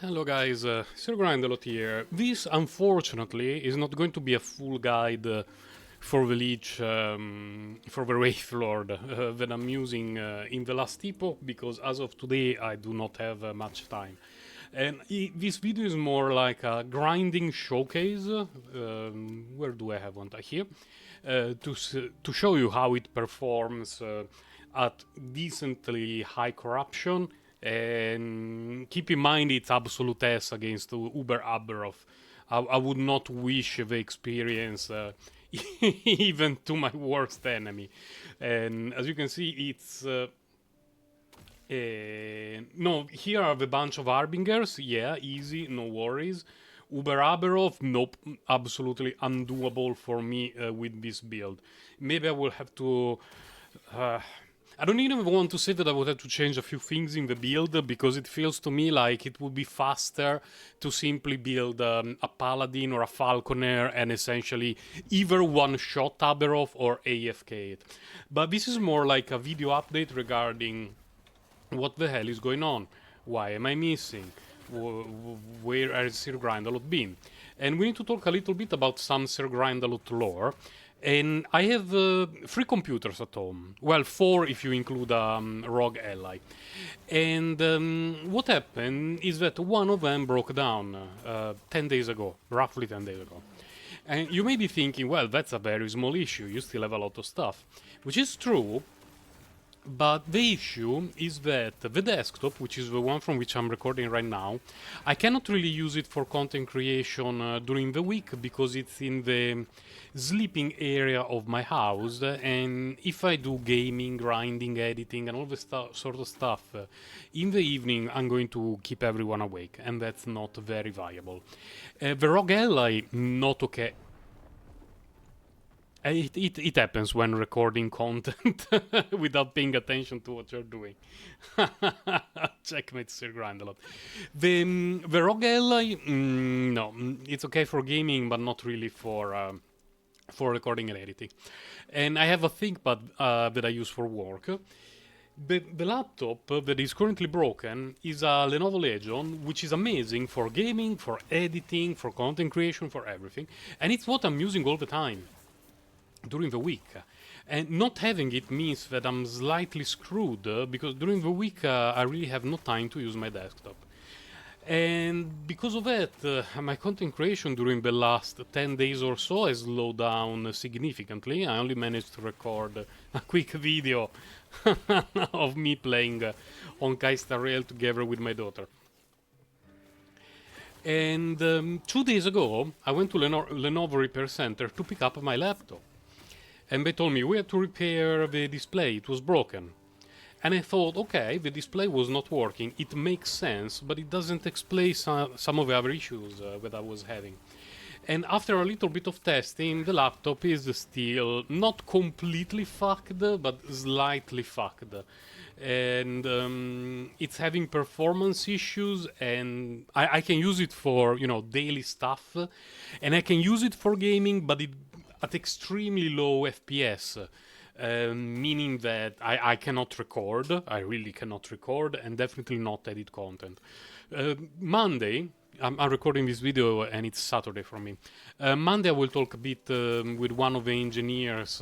Hello guys, Sir Grindelot here. This, unfortunately, is not going to be a full guide for the Leech, for the Wraithlord that I'm using in the Last Epoch, because as of today I do not have much time. And this video is more like a grinding showcase. Where do I have one? Here. To show you how it performs at decently high corruption, and keep in mind it's absolute S against Uber Aberroth. I would not wish the experience even to my worst enemy. And as you can see, it's no, here are the bunch of Harbingers. Yeah, easy, no worries. Uber Aberroth, nope, absolutely undoable for me with this build. Maybe I will have to. I don't even want to say that I would have to change a few things in the build, because it feels to me like it would be faster to simply build a Paladin or a Falconer and essentially either one-shot Aberroth or AFK it. But this is more like a video update regarding what the hell is going on? Why am I missing? Where has Sir Grindelot been? And we need to talk a little bit about some Sir Grindelot lore. And I have 3 computers at home. Well, 4 if you include a rogue ally. And what happened is that one of them broke down 10 days ago, roughly 10 days ago. And you may be thinking, well, that's a very small issue, you still have a lot of stuff. Which is true, but the issue is that the desktop, which is the one from which I'm recording right now, I cannot really use it for content creation during the week, because it's in the sleeping area of my house, and if I do gaming, grinding, editing and all the sort of stuff in the evening, I'm going to keep everyone awake, and that's not very viable. The rogue ally, not okay. It happens when recording content without paying attention to what you're doing. Checkmate, Sir Grindelot. The rogue ally, no, it's okay for gaming, but not really for recording and editing. And I have a ThinkPad that I use for work. The laptop that is currently broken is a Lenovo Legion, which is amazing for gaming, for editing, for content creation, for everything. And it's what I'm using all the time during the week. And not having it means that I'm slightly screwed, because during the week I really have no time to use my desktop. And because of that, my content creation during the last 10 days or so has slowed down significantly. I only managed to record a quick video of me playing on Kaista Rail together with my daughter. And 2 days ago, I went to Lenovo Repair Center to pick up my laptop. And they told me we had to repair the display, it was broken. And I thought, okay, the display was not working, it makes sense, but it doesn't explain some of the other issues that I was having. And after a little bit of testing, the laptop is still not completely fucked, but slightly fucked. And it's having performance issues, and I can use it for, daily stuff, and I can use it for gaming, but at extremely low FPS, meaning that I cannot record, I really cannot record, and definitely not edit content. Monday, I'm recording this video and it's Saturday for me. Monday I will talk a bit with one of the engineers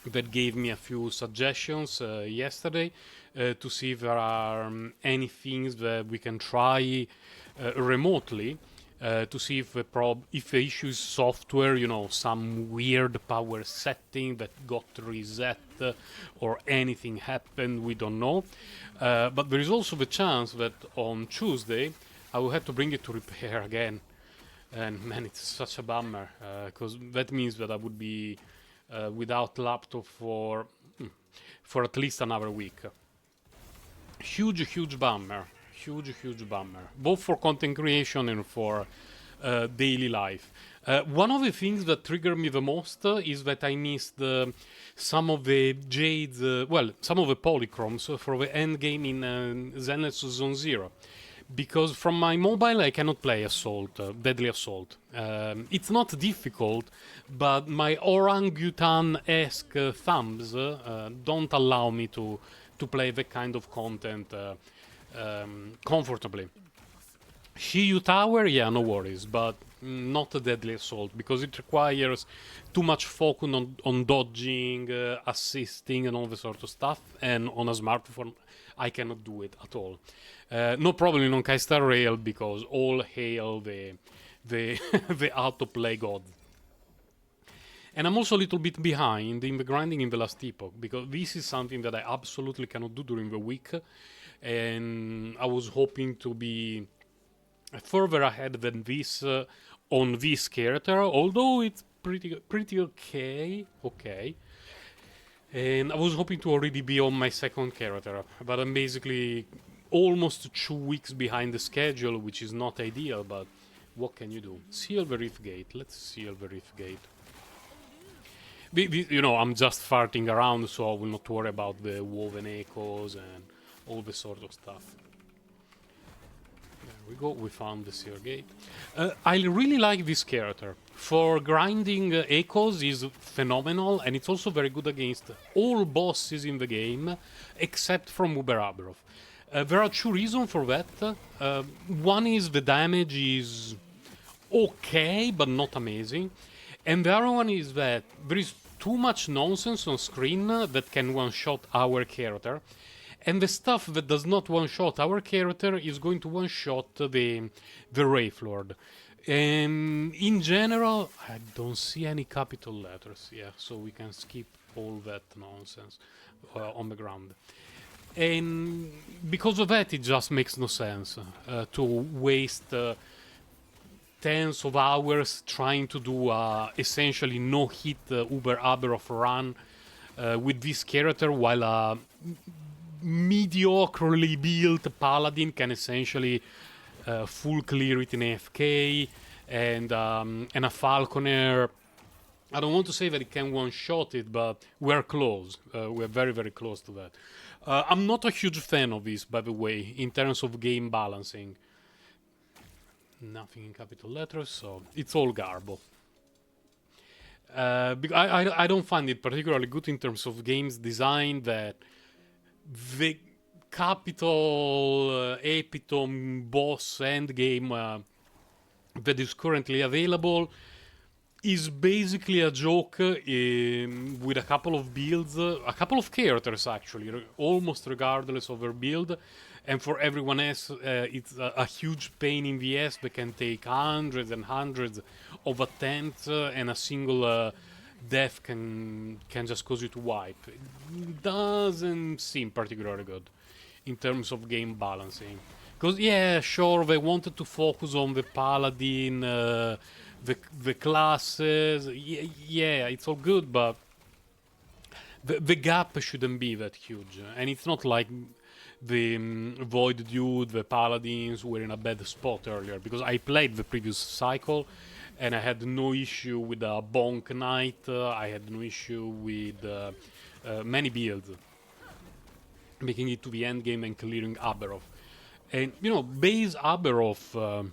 that gave me a few suggestions yesterday to see if there are any things that we can try remotely. To see if the issue is software, some weird power setting that got reset or anything happened, we don't know. But there is also the chance that on Tuesday I will have to bring it to repair again. And man, it's such a bummer, because that means that I would be without laptop for at least another week. Huge bummer. Huge bummer, both for content creation and for daily life. One of the things that triggered me the most is that I missed some of the jades, some of the polychromes for the end game in Zenless Zone Zero. Because from my mobile I cannot play Assault, Deadly Assault. It's not difficult, but my orangutan-esque thumbs don't allow me to play the kind of content comfortably. Shiyu Tower, yeah, no worries, but not a deadly assault because it requires too much focus on dodging, assisting, and all the sort of stuff. And on a smartphone, I cannot do it at all. No problem on Kaistar Rail because all hail the the autoplay god. And I'm also a little bit behind in the grinding in the Last Epoch because this is something that I absolutely cannot do during the week, and I was hoping to be further ahead than this on this character, although it's pretty okay. And I was hoping to already be on my second character, but I'm basically almost 2 weeks behind the schedule, which is not ideal, but what can you do? Seal the Rift Gate. Let's seal the Rift Gate. You know, I'm just farting around, so I will not worry about the woven echoes and all the sort of stuff. There we go, we found the Seer Gate. I really like this character. For grinding echoes is phenomenal, and it's also very good against all bosses in the game, except from Uber Aberroth. There are two reasons for that. One is the damage is okay, but not amazing. And the other one is that there is too much nonsense on screen that can one-shot our character. And the stuff that does not one-shot our character is going to one-shot the Wraithlord. In general, I don't see any capital letters, yeah, so we can skip all that nonsense on the ground. And because of that, it just makes no sense to waste tens of hours trying to do essentially no-hit Uber Aberroth run with this character while a mediocrely built paladin can essentially full clear it in AFK, and a falconer. I don't want to say that it can one-shot it, but we're close. We're very, very close to that. I'm not a huge fan of this, by the way, in terms of game balancing. Nothing in capital letters, so it's all garble. I don't find it particularly good in terms of games design that the capital epitome boss endgame that is currently available is basically a joke with a couple of builds, a couple of characters actually, almost regardless of their build. And for everyone else, it's a huge pain in the ass that can take hundreds and hundreds of attempts, and a single death can just cause you to wipe. It doesn't seem particularly good in terms of game balancing. Because, yeah, sure, they wanted to focus on the paladin, the classes. Yeah, it's all good, but the gap shouldn't be that huge. And it's not like the Void Dude, the Paladins were in a bad spot earlier, because I played the previous cycle and I had no issue with a Bonk Knight, I had no issue with many builds, making it to the end game and clearing Aberroth. And, you know, base Aberroth,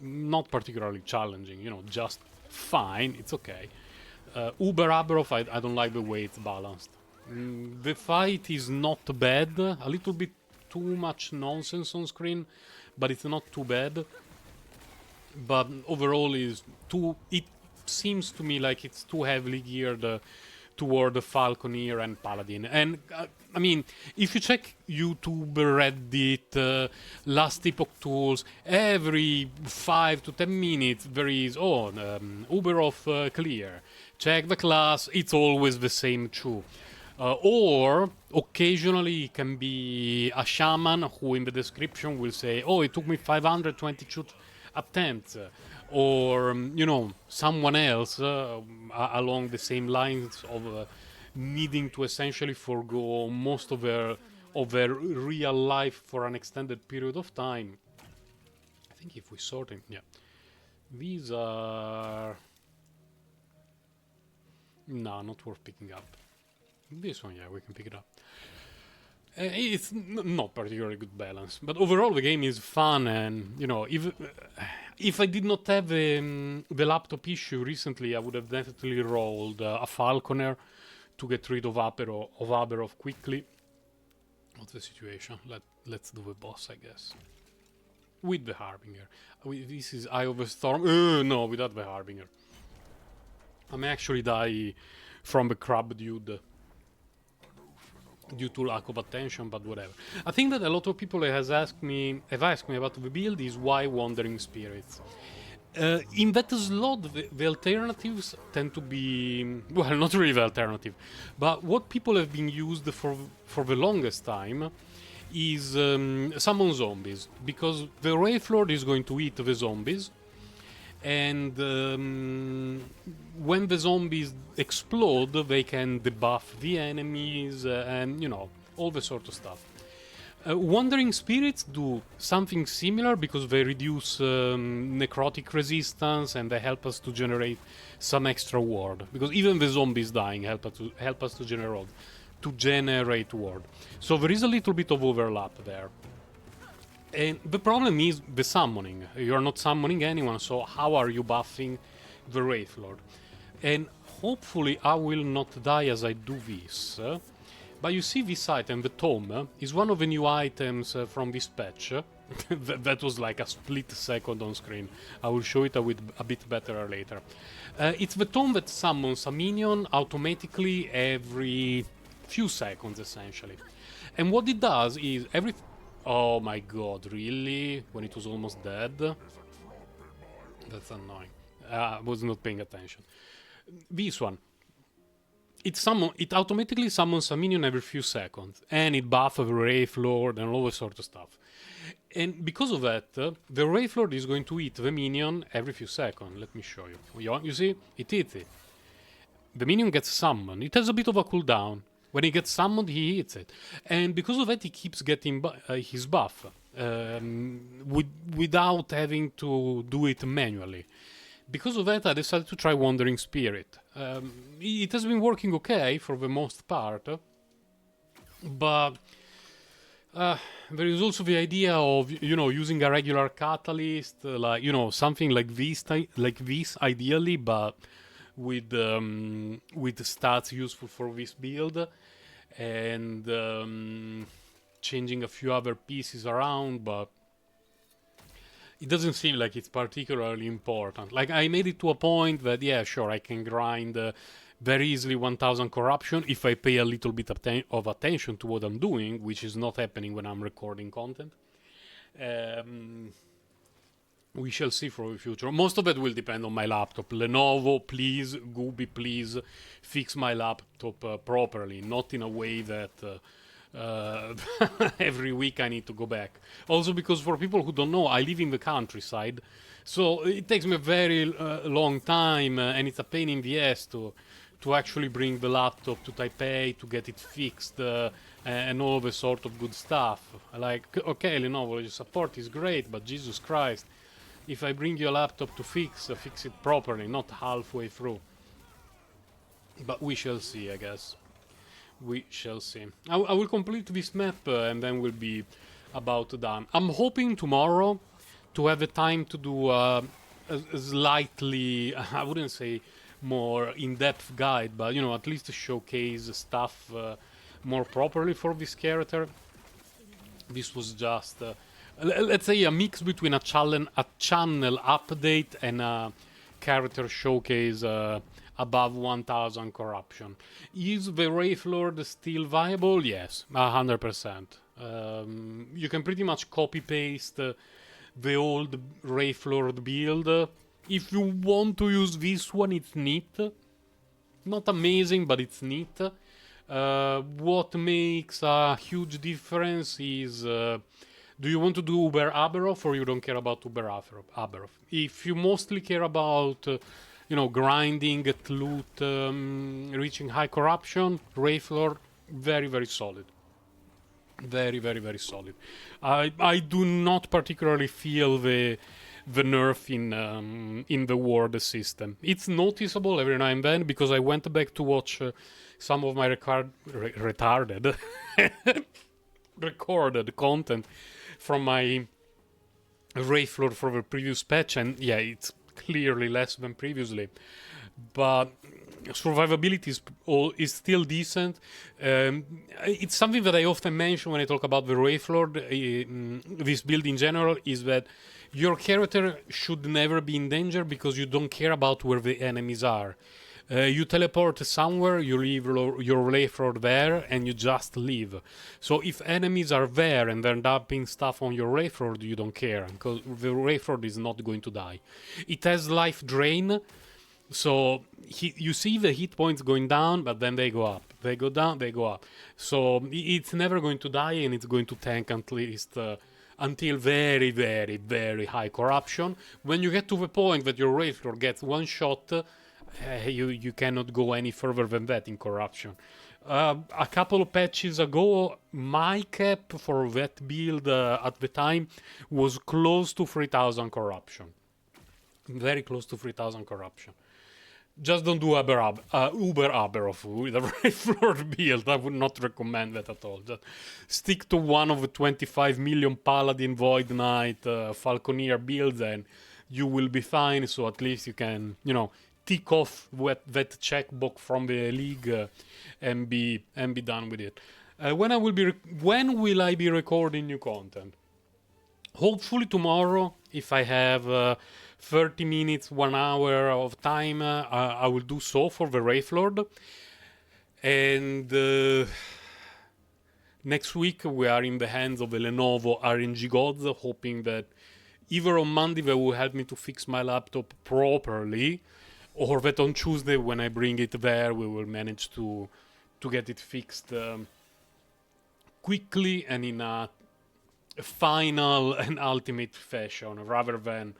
not particularly challenging, you know, just fine, it's okay. Uber Aberroth, I don't like the way it's balanced. The fight is not bad, a little bit too much nonsense on screen, but it's not too bad. But overall it seems to me like it's too heavily geared toward the Falconeer and Paladin. And I mean, if you check YouTube, Reddit, Last Epoch tools, every 5 to 10 minutes there is, Uberoth clear. Check the class, it's always the same too. Or occasionally it can be a shaman who in the description will say, oh, it took me 522 attempts. Or, you know, someone else along the same lines of needing to essentially forgo most of their real life for an extended period of time. I think if we sort it, yeah. These are... No, not worth picking up. This one, yeah, we can pick it up. It's not particularly good balance, but overall the game is fun, and you know, if I did not have the laptop issue recently, I would have definitely rolled a Falconer to get rid of Aberroth quickly. What's the situation? Let's do the boss, I guess. with the Harbinger. This is Eye of a Storm. No, without the Harbinger. I may actually die from the crab dude due to lack of attention, but whatever. I think that a lot of people have asked me about the build is why Wandering Spirits. In that slot, the alternatives tend to be, well, not really the alternative, but what people have been used for the longest time is summon zombies, because the Wraithlord is going to eat the zombies, and when the zombies explode, they can debuff the enemies, and all the sort of stuff. Wandering Spirits do something similar because they reduce necrotic resistance and they help us to generate some extra ward. Because even the zombies dying help us to generate ward. So there is a little bit of overlap there. And the problem is the summoning. You're not summoning anyone, so how are you buffing the Wraithlord? And hopefully I will not die as I do this. But you see this item, the Tome, is one of the new items from this patch. That was like a split second on screen. I will show it a bit better later. It's the Tome that summons a minion automatically every few seconds, essentially. And what it does is every... Oh my god, really? When it was almost dead? That's annoying. I was not paying attention. This one. It automatically summons a minion every few seconds, and it buffs the Wraithlord and all that sort of stuff. And because of that, the Wraithlord is going to eat the minion every few seconds. Let me show you. You see? It eats it. The minion gets summoned. It has a bit of a cooldown. When he gets summoned, he eats it. And because of that, he keeps getting his buff without having to do it manually. Because of that, I decided to try Wandering Spirit. It has been working okay for the most part, but there is also the idea of using a regular catalyst, like something like this ideally, but with stats useful for this build, and changing a few other pieces around, but it doesn't seem like it's particularly important. Like, I made it to a point that, yeah, sure, I can grind very easily 1000 corruption if I pay a little bit of attention to what I'm doing, which is not happening when I'm recording content. We shall see for the future. Most of it will depend on my laptop. Lenovo, please, Gooby, please, fix my laptop properly, not in a way that... every week I need to go back. Also because for people who don't know, I live in the countryside, so it takes me a very long time, and it's a pain in the ass to actually bring the laptop to Taipei to get it fixed, and all the sort of good stuff. Like, okay, Lenovo, your support is great, but Jesus Christ, if I bring you a laptop to fix it properly, not halfway through. But we shall see, I guess. We shall see. I will complete this map and then we'll be about done. I'm hoping tomorrow to have the time to do a slightly, I wouldn't say more in-depth guide, but at least to showcase stuff more properly for this character. This was just, let's say, a mix between a channel update and a character showcase above 1000 corruption. Is the Wraithlord still viable? Yes, 100%. You can pretty much copy-paste the old Wraithlord build. If you want to use this one, it's neat. Not amazing, but it's neat. What makes a huge difference is... do you want to do Uber Aberroth, or you don't care about Uber Aberroth? If you mostly care about... grinding at loot, reaching high corruption, Wraithlord, very, very solid. Very, very, very solid. I do not particularly feel the nerf in the ward system. It's noticeable every now and then, because I went back to watch some of my recorded content from my Wraithlord for the previous patch, and yeah, it's clearly less than previously, but survivability is still decent. It's something that I often mention when I talk about the Wraithlord, this build in general, is that your character should never be in danger because you don't care about where the enemies are. You teleport somewhere, you leave your Wraithlord there, and you just leave. So if enemies are there and they're dumping stuff on your Wraithlord, you don't care, because the Wraithlord is not going to die. It has life drain, so you see the hit points going down, but then they go up. They go down, they go up. So it's never going to die, and it's going to tank at least until very, very, very high corruption. When you get to the point that your Wraithlord gets one shot, you cannot go any further than that in corruption. A couple of patches ago, my cap for that build at the time was close to 3000 corruption. Very close to 3000 corruption. Just don't do Uber Aberroth with a Wraithlord build. I would not recommend that at all. Just stick to one of the 25 million Paladin, Void Knight, Falconeer builds, and you will be fine. So at least you can, tick off that checkbox from the league and be done with it. When will I be recording new content? Hopefully tomorrow, if I have 30 minutes, 1 hour of time, I will do so for the Wraithlord. And next week we are in the hands of the Lenovo RNG gods, hoping that either on Monday they will help me to fix my laptop properly, or that on Tuesday when I bring it there we will manage to get it fixed quickly and in a final and ultimate fashion, rather than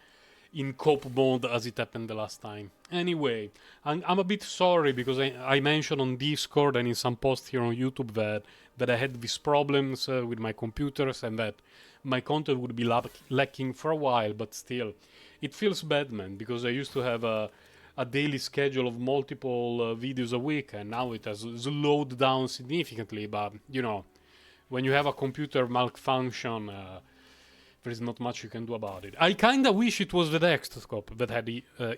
in cope mode as it happened the last time. Anyway, I'm a bit sorry because I mentioned on Discord and in some posts here on YouTube that I had these problems with my computers and that my content would be lacking for a while, but still, it feels bad, man, because I used to have a daily schedule of multiple videos a week, and now it has slowed down significantly, but, when you have a computer malfunction, there is not much you can do about it. I kinda wish it was the desktop that had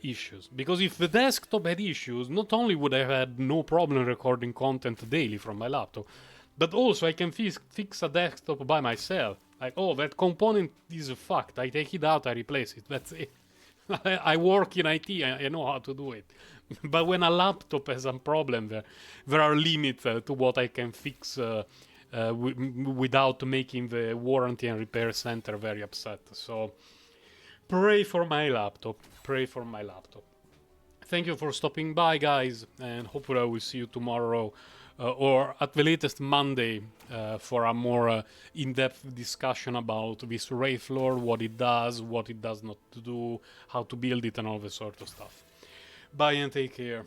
issues, because if the desktop had issues, not only would I have had no problem recording content daily from my laptop, but also I can fix a desktop by myself. Like, oh, that component is fucked, I take it out, I replace it, that's it. I work in IT, I know how to do it. But when a laptop has a problem, there are limits to what I can fix without making the warranty and repair center very upset. So pray for my laptop. Pray for my laptop. Thank you for stopping by, guys, and hopefully I will see you tomorrow or at the latest Monday for a more in-depth discussion about this Wraithlord, what it does not do, how to build it, and all this sort of stuff. Bye and take care.